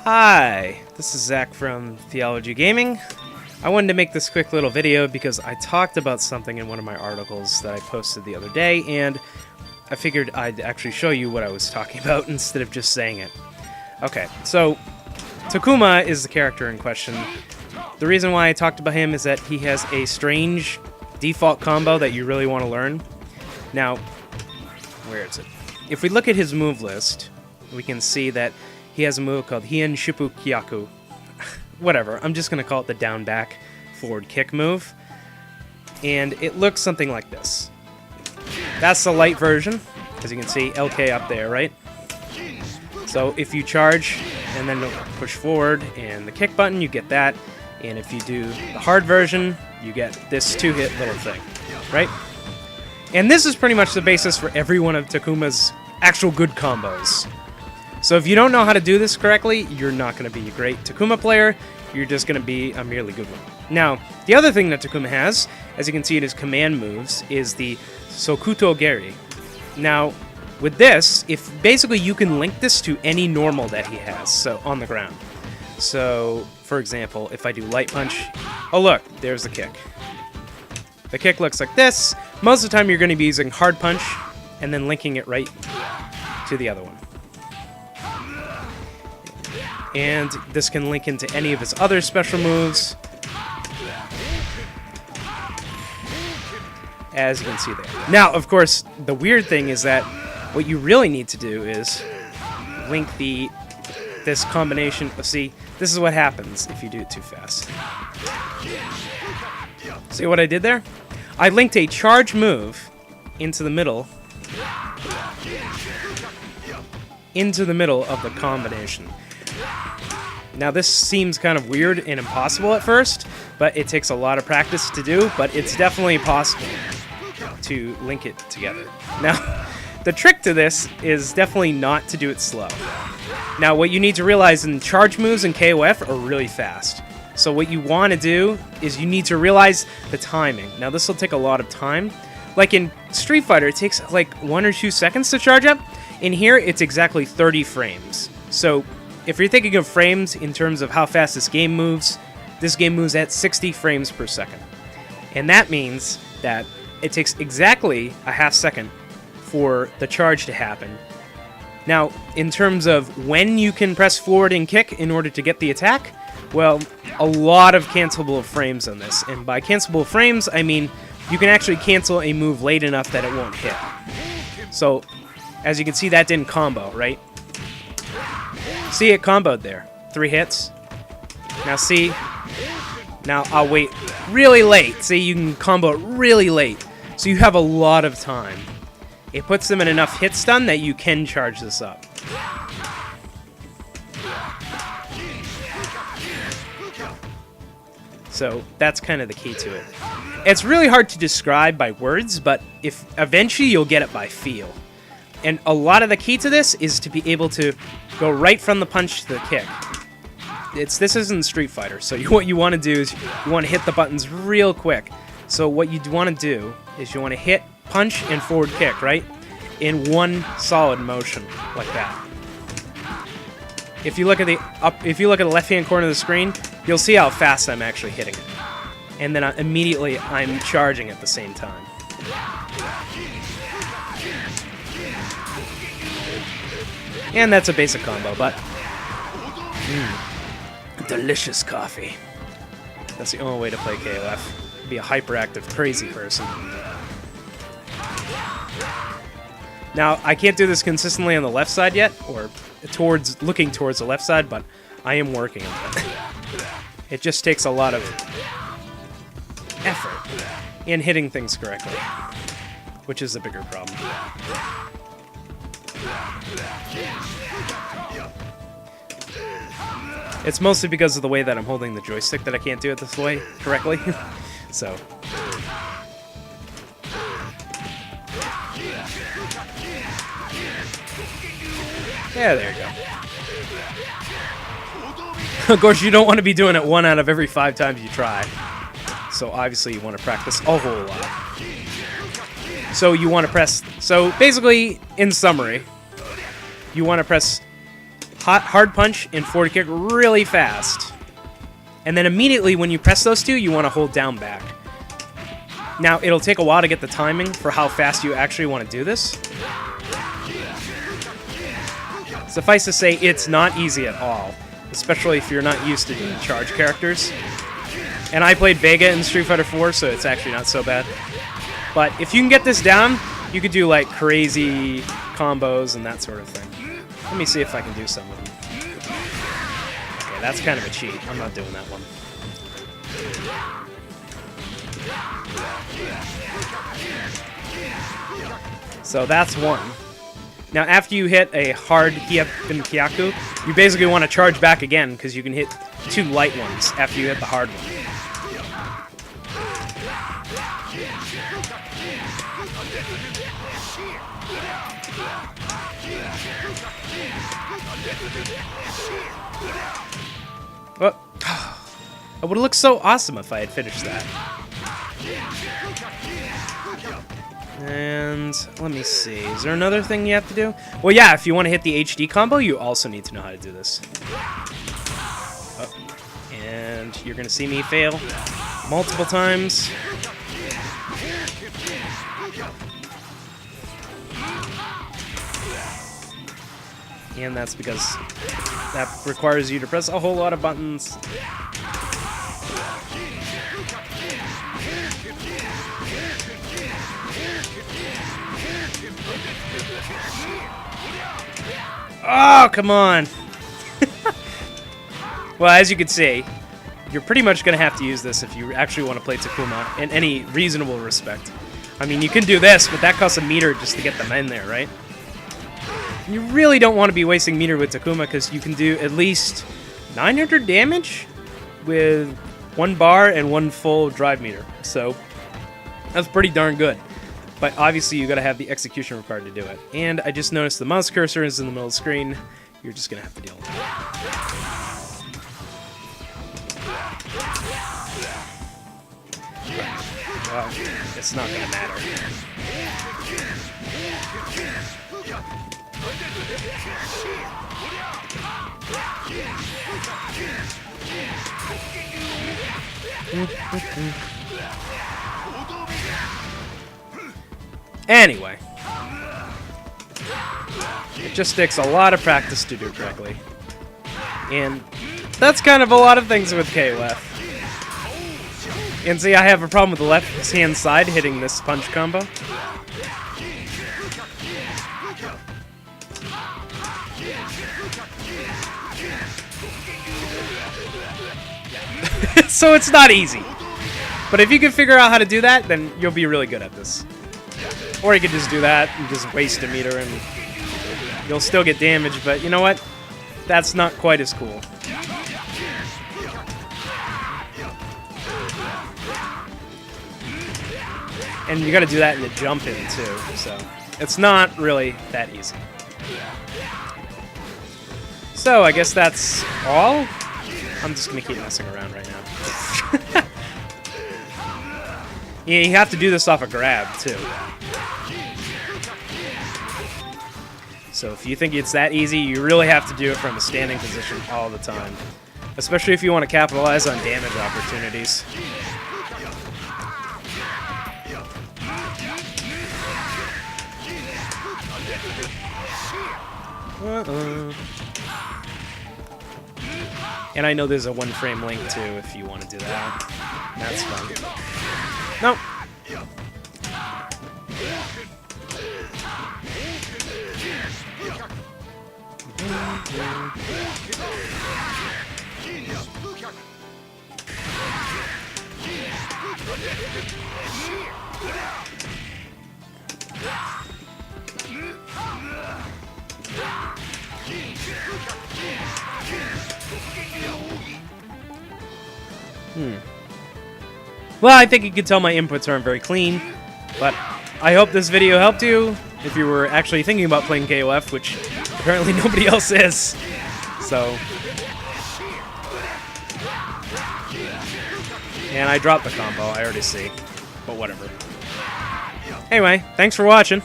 Hi, this is Zach from Theology Gaming. I wanted to make this quick little video because I talked about something in one of my articles that I posted the other day, and I figured I'd actually show you what I was talking about instead of just saying it. Okay, so Takuma is the character in question. The reason why I talked about him is that he has a strange default combo that you really want to learn. Now, where is it? If we look at his move list, we can see that he has a move called Hien Shippu Kyaku. Whatever, I'm just going to call it the down back forward kick move. And it looks something like this. That's the light version, as you can see, LK up there, right? So if you charge and then push forward and the kick button, you get that. And if you do the hard version, you get this two-hit little thing, right? And this is pretty much the basis for every one of Takuma's actual good combos. So if you don't know how to do this correctly, you're not going to be a great Takuma player, you're just going to be a merely good one. Now, the other thing that Takuma has, as you can see in his command moves, is the Sokuto Geri. Now, with this, if basically you can link this to any normal that he has, so on the ground. So, for example, if I do light punch, oh look, there's the kick. The kick looks like this. Most of the time you're going to be using hard punch and then linking it right to the other one. And this can link into any of his other special moves, as you can see there. Now, of course, the weird thing is that what you really need to do is link this combination. See, this is what happens if you do it too fast. See what I did there? I linked a charge move into the middle of the combination. Now this seems kind of weird and impossible at first, but it takes a lot of practice to do, but it's definitely possible to link it together. Now, the trick to this is definitely not to do it slow. Now, what you need to realize in charge moves in KOF are really fast. So what you want to do is you need to realize the timing. Now, this will take a lot of time. Like in Street Fighter, it takes like 1 or 2 seconds to charge up. In here, it's exactly 30 frames. So if you're thinking of frames in terms of how fast this game moves at 60 frames per second. And that means that it takes exactly a half second for the charge to happen. Now, in terms of when you can press forward and kick in order to get the attack, well, a lot of cancelable frames on this. And by cancelable frames, I mean you can actually cancel a move late enough that it won't hit. So, as you can see, that didn't combo, right? See, it comboed there. 3 hits. Now see, now I'll wait really late. See, you can combo it really late. So you have a lot of time. It puts them in enough hit stun that you can charge this up. So that's kind of the key to it. It's really hard to describe by words, but if eventually you'll get it by feel. And a lot of the key to this is to be able to go right from the punch to the kick. This isn't Street Fighter, so what you want to do is you want to hit the buttons real quick. So what you want to do is you want to hit punch and forward kick, right? In one solid motion, like that. If you look at the left-hand corner of the screen, you'll see how fast I'm actually hitting it. And then immediately I'm charging at the same time. And that's a basic combo, but delicious coffee. That's the only way to play KOF. Be a hyperactive, crazy person. Now, I can't do this consistently on the left side yet, or looking towards the left side, but I am working on it. It just takes a lot of effort in hitting things correctly, which is the bigger problem. It's mostly because of the way that I'm holding the joystick that I can't do it this way correctly. So. Yeah, there you go. Of course, you don't want to be doing it 1 out of every 5 times you try. So obviously you want to practice a whole lot. So you want to press... So basically, in summary, you want to press hard punch and forward kick really fast. And then immediately when you press those two, you want to hold down back. Now, it'll take a while to get the timing for how fast you actually want to do this. Suffice to say, it's not easy at all, especially if you're not used to doing charge characters. And I played Vega in Street Fighter 4, so it's actually not so bad. But if you can get this down, you could do like crazy combos and that sort of thing. Let me see if I can do some of them. Okay, that's kind of a cheat. I'm not doing that one. So that's one. Now, after you hit a hard Hiyappen Kyaku, you basically want to charge back again, because you can hit 2 light ones after you hit the hard one. Oh, it would have looked so awesome if I had finished that. And let me see, is there another thing you have to do? Well, yeah, if you want to hit the HD combo, you also need to know how to do this. Oh, and you're going to see me fail multiple times. And that's because that requires you to press a whole lot of buttons. Oh, come on! Well, as you can see, you're pretty much going to have to use this if you actually want to play Takuma in any reasonable respect. I mean, you can do this, but that costs a meter just to get them in there, right? You really don't want to be wasting meter with Takuma because you can do at least 900 damage with 1 bar and 1 full drive meter. So that's pretty darn good. But obviously you got to have the execution required to do it. And I just noticed the mouse cursor is in the middle of the screen. You're just going to have to deal with it. Well, it's not going to matter. Anyway, it just takes a lot of practice to do correctly. And that's kind of a lot of things with KOF. And see, I have a problem with the left-hand side hitting this punch combo. So it's not easy. But if you can figure out how to do that, then you'll be really good at this. Or you could just do that and just waste a meter and you'll still get damage, but you know what? That's not quite as cool. And you gotta do that in the jump in too, so it's not really that easy. So I guess that's all. I'm just gonna keep messing around right now. Yeah, you have to do this off a grab too. So if you think it's that easy, you really have to do it from a standing position all the time. Especially if you want to capitalize on damage opportunities. And I know there's a 1-frame link too if you want to do that. That's fun. Nope. Well, I think you can tell my inputs aren't very clean, but I hope this video helped you if you were actually thinking about playing KOF, which apparently nobody else is. So, and I dropped the combo, I already see, but whatever. Anyway, thanks for watching.